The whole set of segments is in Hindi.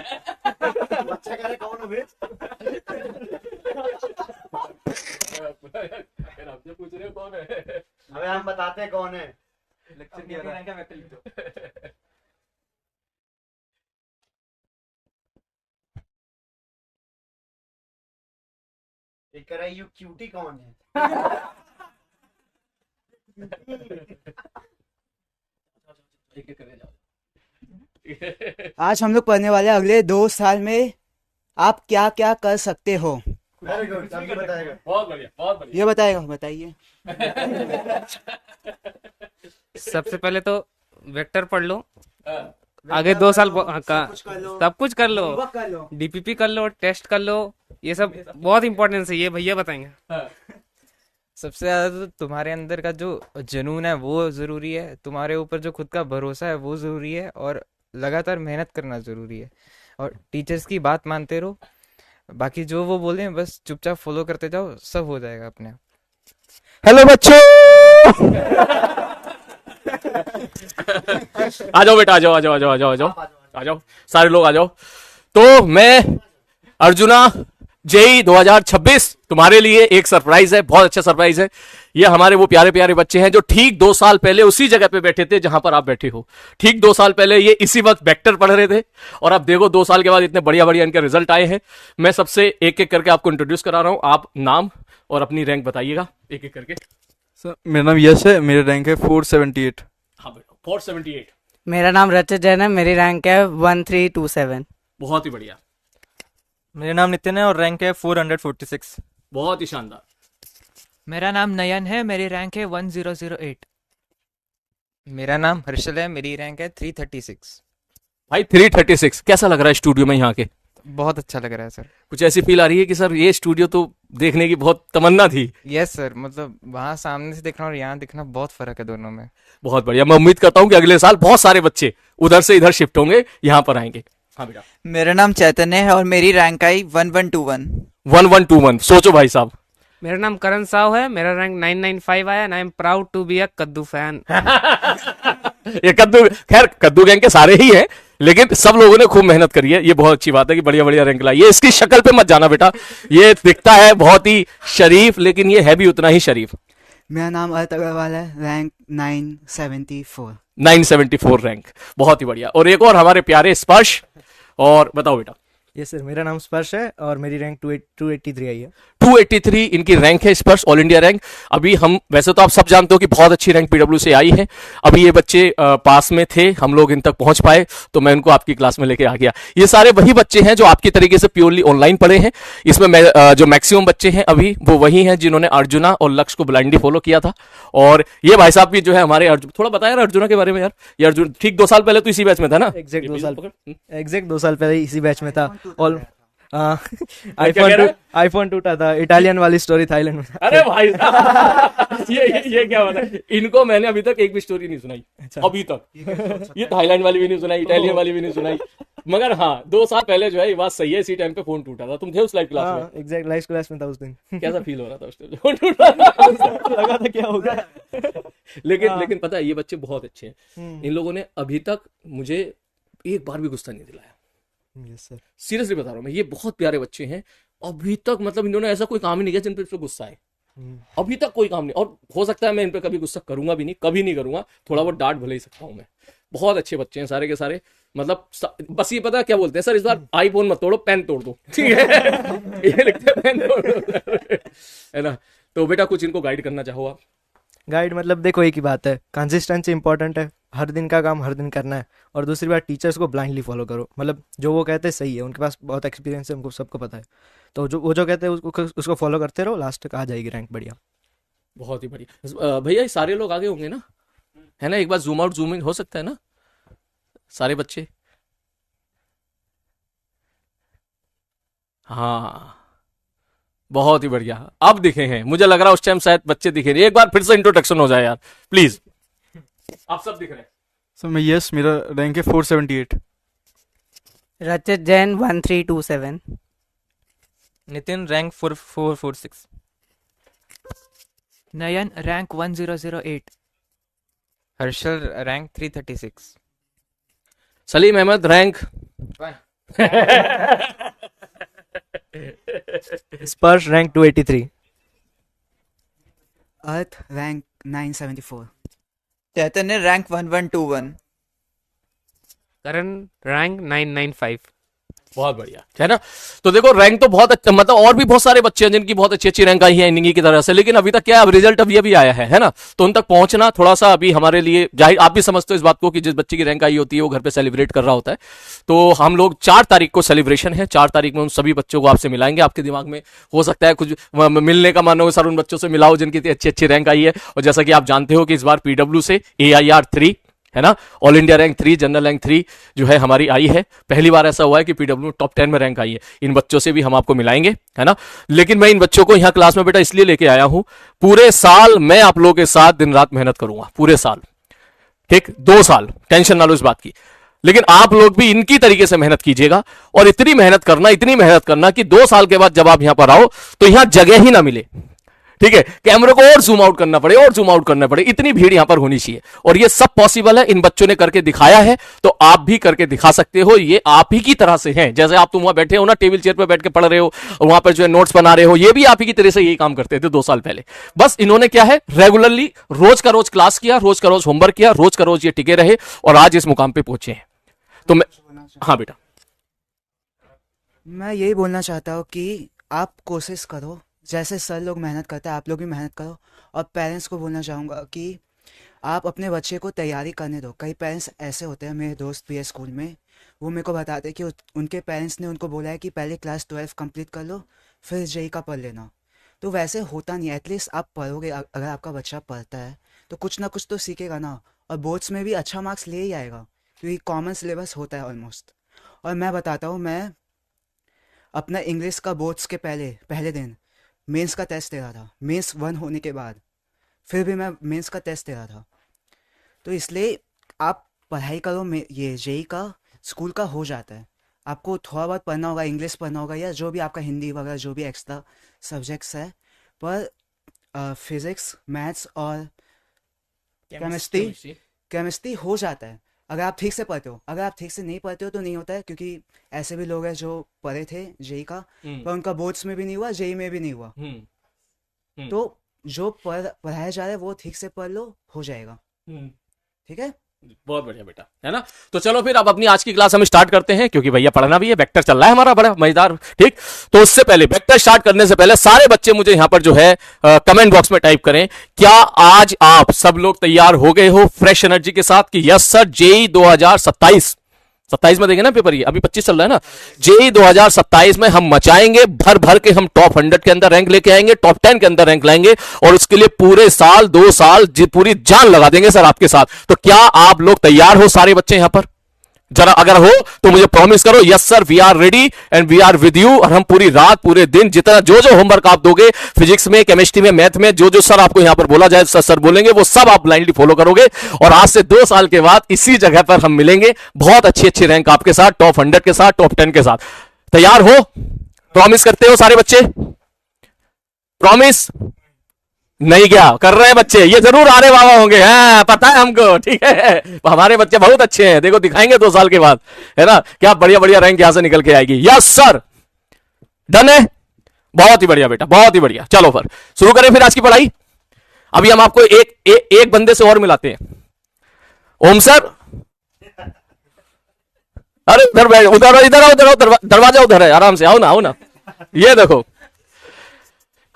बच्चा कह रहे कौन हो बे? आपसे पूछ रहे हो कौन है? अबे हम बताते हैं कौन है। लेक्चर किया था। एक कह रहा है यू क्यूटी कौन है? एक एक करके जाओ। आज हम लोग पढ़ने वाले हैं अगले 2 साल में आप क्या क्या कर सकते हो। वेरी गुड, अभी बताएगा। बहुत बढ़िया, बहुत बढ़िया। ये बताएगा, बताइए। सबसे पहले तो वेक्टर पढ़ लो, हाँ, आगे 2 साल सब कुछ कर लो, सब कुछ कर लो, होमवर्क कर लो। डीपीपी कर लो, टेस्ट कर लो, ये सब बहुत इंपॉर्टेंट है, ये भैया बताएंगे। हाँ। सबसे ज्यादा तो तुम्हारे अंदर का जो जुनून है वो जरूरी है, तुम्हारे ऊपर जो खुद का भरोसा है वो जरूरी है, और लगातार मेहनत करना जरूरी है, और टीचर्स की बात मानते रहो। बाकी जो वो बोले हैं बस चुपचाप फॉलो करते जाओ, सब हो जाएगा अपने आप। हेलो बच्चों, आ जाओ बेटा, आ जाओ, आ जाओ, आ जाओ, आ जाओ, आ जाओ, आ जाओ, सारे लोग आ जाओ। तो मैं अर्जुना जेई 2026 तुम्हारे लिए एक सरप्राइज है, बहुत अच्छा सरप्राइज है। ये हमारे वो प्यारे प्यारे बच्चे हैं जो ठीक 2 साल पहले उसी जगह पे बैठे थे जहां पर आप बैठे हो। ठीक 2 साल पहले ये इसी वक्त वेक्टर पढ़ रहे थे, और अब देखो 2 साल के बाद इतने बढ़िया बढ़िया इनके रिजल्ट आए हैं। मैं सबसे एक एक करके आपको इंट्रोड्यूस करा रहा हूं। आप नाम और अपनी रैंक बताइएगा एक एक करके। सर मेरा नाम यश है, मेरी रैंक है 478। हाँ बेटा, 478। मेरा नाम रचित जैन है, मेरी रैंक है 1327। बहुत ही बढ़िया, मेरा नाम नितिन है और रैंक है 446। बहुत ही शानदार। मेरा नाम नयन है, मेरी रैंक है 1008। मेरा नाम हर्षल है, मेरी रैंक है 336। भाई 336 कैसा लग रहा है स्टूडियो में यहाँ के? बहुत अच्छा लग रहा है सर। कुछ ऐसी फील आ रही है कि सर ये स्टूडियो तो देखने की बहुत तमन्ना थी। यस सर, मतलब वहाँ सामने से देखना और यहाँ देखना बहुत फर्क है दोनों में। बहुत बढ़िया, मैं उम्मीद करता हूँ कि अगले साल बहुत सारे बच्चे उधर से इधर शिफ्ट होंगे, यहाँ पर आएंगे। हाँ बेटा। मेरा नाम चैतन्य है और मेरी रैंक आई 1121। 1121, सोचो भाई साहब। मेरा नाम करण साव है, मेरा रैंक 995 आया, and I am proud to be a कद्दू फैन। ये कद्दू, खैर कद्दू गैंग के सारे ही हैं, लेकिन सब लोगों ने खूब मेहनत करी है। ये बहुत अच्छी बात है कि बढ़िया बढ़िया रैंक लाई। ये इसकी शक्ल पे मत जाना बेटा, ये दिखता है बहुत ही शरीफ, लेकिन ये है भी उतना ही शरीफ। मेरा नाम अर्थ अग्रवाल है, रैंक 974। 974 रैंक, बहुत ही बढ़िया। और एक और हमारे प्यारे स्पर्श, और बताओ बेटा। यस सर, मेरा नाम स्पर्श है और मेरी रैंक 283 आई है। 283 इनकी रैंक है, स्पर्श ऑल इंडिया रैंक। अभी हम वैसे तो आप सब जानते हो कि बहुत अच्छी रैंक पीडब्ल्यू से आई है। अभी ये बच्चे पास में थे, हम लोग इन तक पहुंच पाए तो मैं इनको आपकी क्लास में लेके आ गया। ये सारे वही बच्चे हैं जो आपकी तरीके से प्योरली ऑनलाइन पढ़े हैं। इसमें जो मैक्सिमम बच्चे हैं अभी वो वही हैं जिन्होंने अर्जुना और लक्ष्य को ब्लाइंडली फॉलो किया था। और ये भाई साहब भी जो है हमारे अर्जुन, थोड़ा बताया यार अर्जुना के बारे में यार। ये अर्जुन ठीक 2 साल पहले तो इसी बैच में था ना? एग्जैक्ट 2 साल पहले इसी बैच में था। और आईफोन टूटा था, इटालियन वाली स्टोरी थाईलैंड में। अरे भाई ये क्या बात है? इनको मैंने अभी तक एक भी स्टोरी नहीं सुनाई। अच्छा। अभी तक ये थाईलैंड वाली भी नहीं सुनाई, इटालियन वाली भी नहीं सुनाई। मगर हाँ 2 साल पहले जो है ये बात सही है, इसी टाइम पे फोन टूटा था। तुम थे उस लाइव क्लास में? एग्जैक्ट लाइव क्लास में था उस दिन। कैसा फील हो रहा था उस टाइम फोन टूटा था? लगा था क्या होगा। लेकिन पता है ये बच्चे बहुत अच्छे हैं। इन लोगों ने अभी तक मुझे एक बार भी गुस्सा नहीं दिलाया। यस सर, सीरियसली बता रहा हूँ मैं, ये बहुत प्यारे बच्चे हैं। अभी तक मतलब इन्होंने ऐसा कोई काम ही नहीं किया जिन पे गुस्सा है। अभी तक कोई काम नहीं, और हो सकता है मैं इन पे कभी गुस्सा करूंगा भी नहीं, कभी नहीं करूंगा। थोड़ा बहुत डांट भले ही सकता हूं मैं। बहुत अच्छे बच्चे हैं सारे के सारे। मतलब बस ये पता है क्या बोलते हैं सर, इस बार आईफोन मत तोड़ो, पेन तोड़ दो, ठीक है? ये लिखते हैं पेन तोड़ दो, है ना? तो बेटा कुछ इनको गाइड करना चाहो आप? गाइड मतलब देखो एक ही बात है, कंसिस्टेंसी इंपॉर्टेंट है। हर दिन का काम हर दिन करना है। और दूसरी बात, टीचर्स को ब्लाइंडली फॉलो करो। मतलब जो वो कहते हैं सही है, उनके पास बहुत एक्सपीरियंस है, उनको सबको पता है। तो वो जो कहते हैं उसको फॉलो करते रहो, लास्ट तक आ जाएगी रैंक बढ़िया। बहुत ही बढ़िया भैया। ये सारे लोग आगे होंगे ना, है ना? एक बार जूम आउट जूम इन हो सकता है ना सारे बच्चे? हाँ बहुत ही बढ़िया, अब दिखे हैं। मुझे लग रहा है उस टाइम शायद बच्चे दिखे नहीं। एक बार फिर से इंट्रोडक्शन हो जाए यार प्लीज। आप सब दिख रहे हैं। सर मैं यस, मेरा रैंक है 478। Rachit Jain 1327। Nitin rank 446। Nayan rank 1008। Harshal rank 336। Salim Ahmed rank Sparsh rank 283। Arth rank 974। Chaitanya rank 1121। Karan rank 995। बहुत बढ़िया है ना। तो देखो रैंक तो बहुत अच्छा, मतलब और भी बहुत सारे बच्चे हैं जिनकी बहुत अच्छी अच्छी रैंक आई है इनिंगी की तरह से, लेकिन अभी तक क्या अब रिजल्ट अभी अभी आया है ना, तो उन तक पहुंचना थोड़ा सा अभी हमारे लिए, जाहिर आप भी समझते हो इस बात को कि जिस बच्चे की रैंक आई होती है वो घर पे सेलिब्रेट कर रहा होता है। तो हम लोग 4 तारीख को सेलिब्रेशन है, 4 तारीख में उन सभी बच्चों को आपसे मिलाएंगे। आपके दिमाग में हो सकता है कुछ मिलने का मानो सर उन बच्चों से मिलाओ जिनकी अच्छी अच्छी रैंक आई है। और जैसा कि आप जानते हो कि इस बार पीडब्ल्यू से AIR 3 है ना, all India rank 3, general rank 3 जो है हमारी आई है। पहली बार ऐसा हुआ है कि पीडब्ल्यू टॉप 10 में रैंक आई है। इन बच्चों से भी हम आपको मिलाएंगे, है ना। लेकिन मैं इन बच्चों को यहां क्लास में बेटा इसलिए लेके आया हूं, पूरे साल मैं आप लोगों के साथ दिन रात मेहनत करूंगा, पूरे साल, ठीक, 2 साल, टेंशन ना लो इस बात की। लेकिन आप लोग भी इनकी तरीके से मेहनत कीजिएगा, और इतनी मेहनत करना कि 2 साल के बाद जब आप यहां पर आओ तो यहां जगह ही ना मिले, ठीक है, कैमरे को और जूम आउट करना पड़े, इतनी भीड़ यहां पर होनी चाहिए। और ये सब पॉसिबल है, इन बच्चों ने करके दिखाया है, तो आप भी करके दिखा सकते हो। ये आप ही की तरह से हैं, जैसे आप तुम वहां बैठे हो ना, टेबल चेयर पर बैठ के पढ़ रहे हो, वहां पर जो है नोट्स बना रहे हो, ये भी आप ही की तरह से यही काम करते थे 2 साल पहले। बस इन्होंने क्या है, रेगुलरली रोज का रोज क्लास किया, रोज का रोज होमवर्क किया, रोज का रोज ये टिके रहे और आज इस मुकाम पे पहुंचे हैं। तो मैं, हाँ बेटा, मैं यही बोलना चाहता हूँ कि आप कोशिश करो, जैसे सर लोग मेहनत करते हैं आप लोग भी मेहनत करो। और पेरेंट्स को बोलना चाहूँगा कि आप अपने बच्चे को तैयारी करने दो। कई पेरेंट्स ऐसे होते हैं, मेरे दोस्त भी है स्कूल में, वो मेरे को बताते हैं कि उनके पेरेंट्स ने उनको बोला है कि पहले क्लास 12 कंप्लीट कर लो फिर जेई का पढ़ लेना। तो वैसे होता नहीं है, एटलीस्ट आप पढ़ोगे, अगर आपका बच्चा पढ़ता है तो कुछ ना कुछ तो सीखेगा ना, और बोर्ड्स में भी अच्छा मार्क्स ले ही आएगा क्योंकि कॉमन सिलेबस होता है ऑलमोस्ट। और मैं बताता हूँ, मैं अपना इंग्लिश का बोर्ड्स के पहले दिन मेंस का टेस्ट दे रहा था, मेंस 1 होने के बाद फिर भी मैं मेंस का टेस्ट दे रहा था। तो इसलिए आप पढ़ाई करो, ये जेई का स्कूल का हो जाता है। आपको थोड़ा बहुत पढ़ना होगा, इंग्लिश पढ़ना होगा या जो भी आपका हिंदी वगैरह जो भी एक्स्ट्रा सब्जेक्ट्स है, पर फिजिक्स, मैथ्स और केमिस्ट्री हो जाता है अगर आप ठीक से पढ़ते हो। अगर आप ठीक से नहीं पढ़ते हो तो नहीं होता है, क्योंकि ऐसे भी लोग हैं जो पढ़े थे जेई का पर उनका बोर्ड्स में भी नहीं हुआ, जेई में भी नहीं हुआ। तो जो पढ़ाया जा रहा है वो ठीक से पढ़ लो, हो जाएगा, ठीक है। बहुत बढ़िया बेटा, है ना। तो चलो फिर अब अपनी आज की क्लास हम स्टार्ट करते हैं, क्योंकि भैया पढ़ना भी है, वेक्टर चल रहा है हमारा बड़ा मजेदार, ठीक। तो उससे पहले, वेक्टर स्टार्ट करने से पहले सारे बच्चे मुझे यहां पर जो है कमेंट बॉक्स में टाइप करें, क्या आज आप सब लोग तैयार हो गए हो फ्रेश एनर्जी के साथ कि यस सर जेई 2027 में देंगे ना पेपर, ये अभी 25 चल रहा है ना, जेई 2027 में हम मचाएंगे, भर भर के हम टॉप 100 के अंदर रैंक लेके आएंगे, टॉप 10 के अंदर रैंक लाएंगे, और उसके लिए पूरे साल 2 साल पूरी जान लगा देंगे सर आपके साथ। तो क्या आप लोग तैयार हो सारे बच्चे यहां पर? जरा अगर हो तो मुझे प्रॉमिस करो, yes sir we are ready and we are with you. और हम पूरी रात पूरे दिन जितना जो होमवर्क आप दोगे, फिजिक्स में, केमिस्ट्री में, मैथ में, जो सर आपको यहां पर बोला जाए, सर बोलेंगे, वो सब आप ब्लाइंडली फॉलो करोगे। और आज से 2 साल के बाद इसी जगह पर हम मिलेंगे, बहुत अच्छी अच्छी रैंक आपके साथ, टॉप 100 के साथ, टॉप 10 के साथ। तैयार हो? प्रॉमिस करते हो सारे बच्चे? प्रॉमिस नहीं, क्या कर रहे हैं बच्चे? ये जरूर आने वाला होंगे, हाँ पता है हमको, ठीक है। हमारे बच्चे बहुत अच्छे हैं, देखो दिखाएंगे 2 साल के बाद, है ना, क्या बढ़िया बढ़िया रैंक यहां से निकल के आएगी। यस सर, डन है, बहुत ही बढ़िया बेटा, बहुत ही बढ़िया। चलो फिर शुरू करें फिर आज की पढ़ाई। अभी हम आपको एक बंदे से और मिलाते हैं। ओम सर, अरे उधर बैठ, उधर दरवाजा उधर है, आराम से आओ ना। ये देखो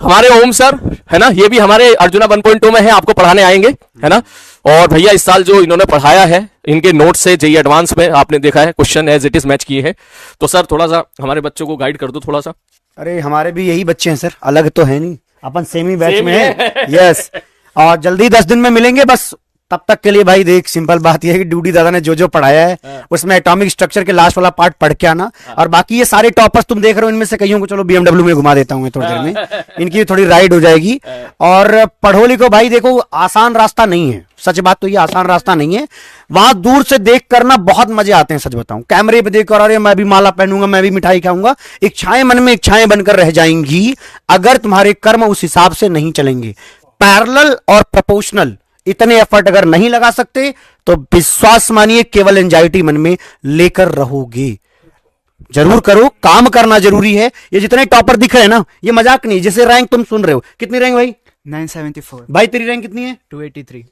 हमारे ओम सर, है ना, ये भी हमारे अर्जुना 1.2 में है, आपको पढ़ाने आएंगे, है ना। और भैया इस साल जो इन्होंने पढ़ाया है, इनके नोट्स से जेई एडवांस में आपने देखा है, question as it is match किए हैं। तो सर थोड़ा सा हमारे बच्चों को गाइड कर दो थोड़ा सा। अरे हमारे भी यही बच्चे हैं सर, अलग तो है नहीं, अपन सेम ही बैच में है। यस, और जल्दी 10 दिन में मिलेंगे। बस तब तक के लिए भाई देख, सिंपल बात यह है कि ड्यूटी दादा ने जो पढ़ाया है उसमें एटॉमिक स्ट्रक्चर के लास्ट वाला पार्ट पढ़ के आना। और बाकी ये सारे टॉपर्स तुम देख रहे हो, इनमें से कईयों को चलो BMW में घुमा देता हूं मैं थोड़ी देर में, इनकी थोड़ी राइड हो जाएगी। और पढ़ो लिखो भाई, देखो आसान रास्ता नहीं है, सच बात तो ये आसान रास्ता नहीं है। वहां दूर से देख करना बहुत मजे आते हैं, सच बताऊं। कैमरे पे देख कर अरे मैं भी माला पहनूंगा, मैं भी मिठाई खाऊंगा, इच्छाएं मन में इच्छाएं बनकर रह जाएंगी अगर तुम्हारे कर्म उस हिसाब से नहीं चलेंगे। पैरेलल और प्रोपोर्शनल इतने एफर्ट अगर नहीं लगा सकते तो विश्वास मानिए केवल एंजाइटी मन में लेकर रहोगे। जरूर करो, काम करना जरूरी है। ये जितने टॉपर दिख रहे हैं ना, ये मजाक नहीं। जैसे रैंक तुम सुन रहे हो, कितनी रैंक भाई? 974। भाई तेरी रैंक कितनी है? 283।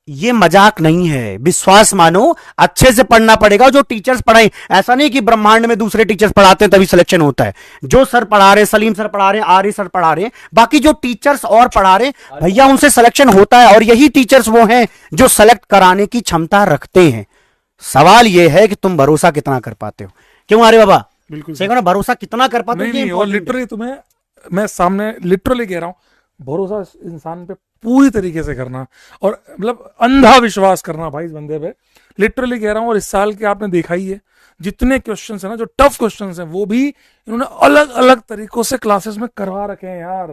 ये मजाक नहीं है, विश्वास मानो। अच्छे से पढ़ना पड़ेगा। जो टीचर्स पढ़ाए, ऐसा नहीं कि ब्रह्मांड में दूसरे टीचर्स पढ़ाते हैं तभी सिलेक्शन होता है। जो सर पढ़ा रहे, सलीम सर पढ़ा रहे, आर्य सर पढ़ा रहे, बाकी जो टीचर्स और पढ़ा रहे भैया, उनसे सिलेक्शन होता है। और यही टीचर्स वो हैं जो सेलेक्ट कराने की क्षमता रखते हैं। सवाल ये है कि तुम भरोसा कितना कर पाते हो। क्यों आर्य बाबा? बिल्कुल सही कहो ना, भरोसा कितना कर पाते हो? नहीं, और लिटरली तुम्हें मैं सामने लिटरली कह रहा हूँ, भरोसा इस इंसान पे पूरी तरीके से करना, और मतलब अंधा विश्वास करना भाई इस बंदे पे, लिटरली कह रहा हूँ। और इस साल के आपने देखा ही है, जितने क्वेश्चंस है ना, जो टफ क्वेश्चंस हैं, वो भी इन्होंने अलग अलग तरीकों से क्लासेस में करवा रखे हैं यार।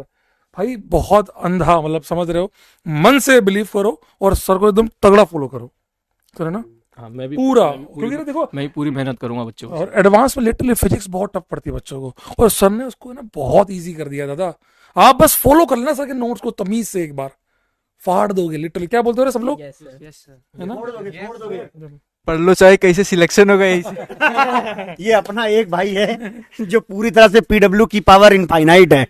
भाई बहुत अंधा, मतलब समझ रहे हो, मन से बिलीव करो और सर को एकदम तगड़ा फॉलो करो, है ना? हाँ, मैं भी पूरा, क्योंकि ना देखो, मैं पूरी मेहनत करूंगा बच्चों को। और एडवांस में लिटरली फिजिक्स बहुत टफ पड़ती है बच्चों को, और सर ने उसको ना बहुत इजी कर दिया दादा। आप बस फॉलो कर लेना सर के नोट्स को तमीज से, एक बार फाड़ दोगे लिटरली। क्या बोलते हो रे सब लोग, है ना? पढ़ लो चाहे कैसे सिलेक्शन होगा यही। ये अपना एक भाई है जो पूरी तरह से पीडब्ल्यू की पावर इनफाइनाइट है।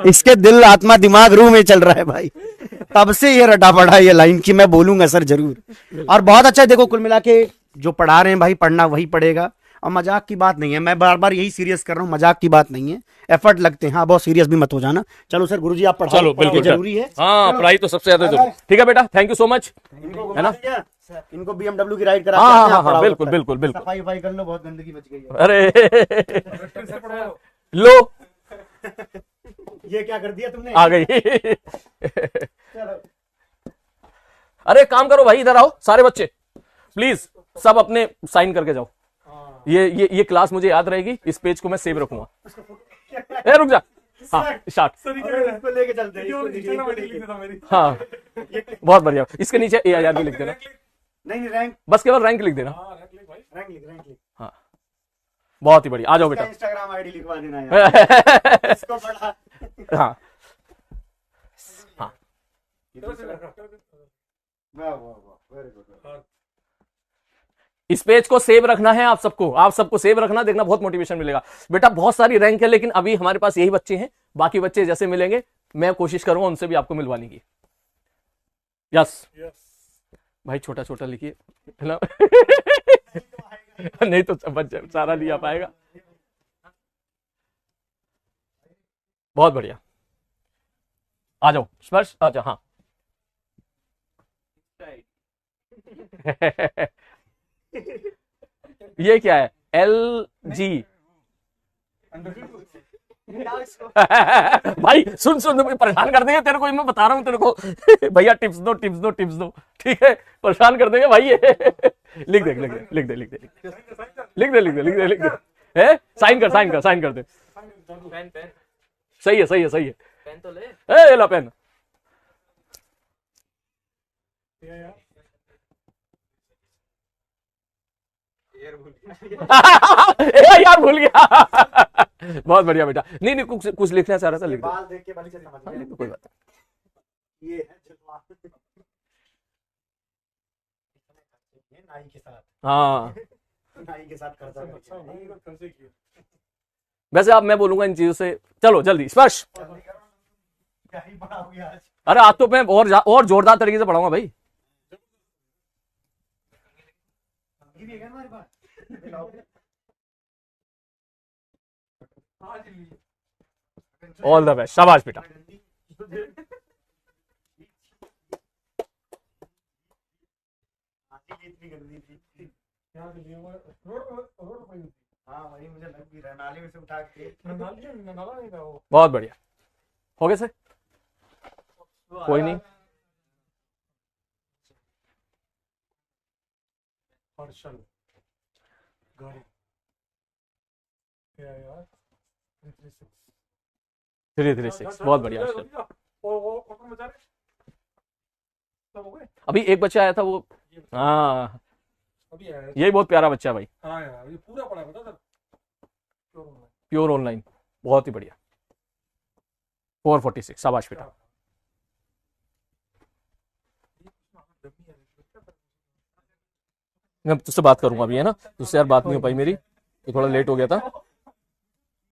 इसके दिल, आत्मा, दिमाग, रूह में चल रहा है भाई। तब से ये रटा पड़ा है ये लाइन की मैं बोलूंगा सर जरूर। और बहुत अच्छा है। देखो कुल मिला के जो पढ़ा रहे हैं भाई, पढ़ना वही पड़ेगा। और मजाक की बात नहीं है, मैं बार बार यही सीरियस कर रहा हूँ, मजाक की बात नहीं है। एफर्ट लगते हैं, हाँ, बहुत सीरियस भी मत हो जाना। चलो सर, गुरुजी आप पढ़ाओ। चलो बिल्कुल जरूरी है। हाँ, पढ़ाई तो सबसे ज्यादा जरूरी। ठीक है बेटा, थैंक यू सो मच, है ना? इनको BMW की राइड करा। हाँ हाँ हाँ, बिल्कुल बिल्कुल बिल्कुल। सफाई वफाई कर लो, बहुत गंदगी मच गई है। अरे लो, ये क्या कर दिया तुमने? आ गई। अरे काम करो भाई, इधर आओ सारे बच्चे, प्लीज सब अपने साइन करके जाओ। ये क्लास मुझे याद रहेगी, इस पेज को मैं सेव रखूंगा। ए रुक जा, हाँ स्टार्ट। इसको लेके चलते हैं। हाँ बहुत बढ़िया। इसके नीचे AIR भी लिख देना। नहीं, रैंक, बस केवल रैंक लिख देना। रैंक लिख। हाँ बहुत ही बढ़िया, आ जाओ बेटा। इंस्टाग्राम आईडी लिखवा देना यार। इसको पढ़ा। हाँ हाँ, वाह वाह वाह, वेरी गुड। इस पेज को सेव रखना है आप सबको सेव रखना। देखना बहुत मोटिवेशन मिलेगा बेटा। बहुत सारी रैंक है, लेकिन अभी हमारे पास यही बच्चे हैं। बाकी बच्चे जैसे मिलेंगे मैं कोशिश करूंगा उनसे भी आपको मिलवाने की। यस भाई, छोटा छोटा लिखिए, है ना? नहीं तो बच्चा सारा नहीं आ पाएगा। बहुत बढ़िया, आ जाओ स्पर्श, आ जाओ। हाँ ये क्या है? LG। भाई सुन परेशान कर देंगे तेरे को, मैं बता रहा हूं तेरे को। भैया टिप्स दो, ठीक है? परेशान कर देंगे भाई ये। लिख दे। साइन कर दे। सही है। पेन तो ले, ला पेन। यार भूल गया। बहुत बढ़िया बेटा। नहीं कुछ लिखना चाह रहा था, लिख दो। देख के बड़ी से समझ हाँ, लिख दो, कोई बात नहीं। ये है जज्बा। ये नाई के साथ। हाँ नाई के साथ करता है। वैसे अब मैं बोलूंगा इन चीजों से। चलो जल्दी स्पर्श। क्या ही पढ़ाओगे आज? अरे आज तो मैं और जोरदार तरीके से पढ़ाऊंगा भाई। ऑल द बेस्ट, शाबाश बेटा। हाँ वही मुझे लग भी रहा, नाले में से उठा के। बहुत बढ़िया, हो गए सर? कोई नहीं। थ्री 336 बहुत बढ़िया। अभी एक बच्चा आया था वो, हाँ यही बहुत प्यारा बच्चा है भाई। हाँ यार, ये पूरा पढ़ा बता सर, प्योर ऑनलाइन, बहुत ही बढ़िया। 446 शाबाश बेटा। मैं तुझसे बात करूंगा अभी, है ना? तुझसे यार बात नहीं हो पाई मेरी, तो थोड़ा लेट हो गया था।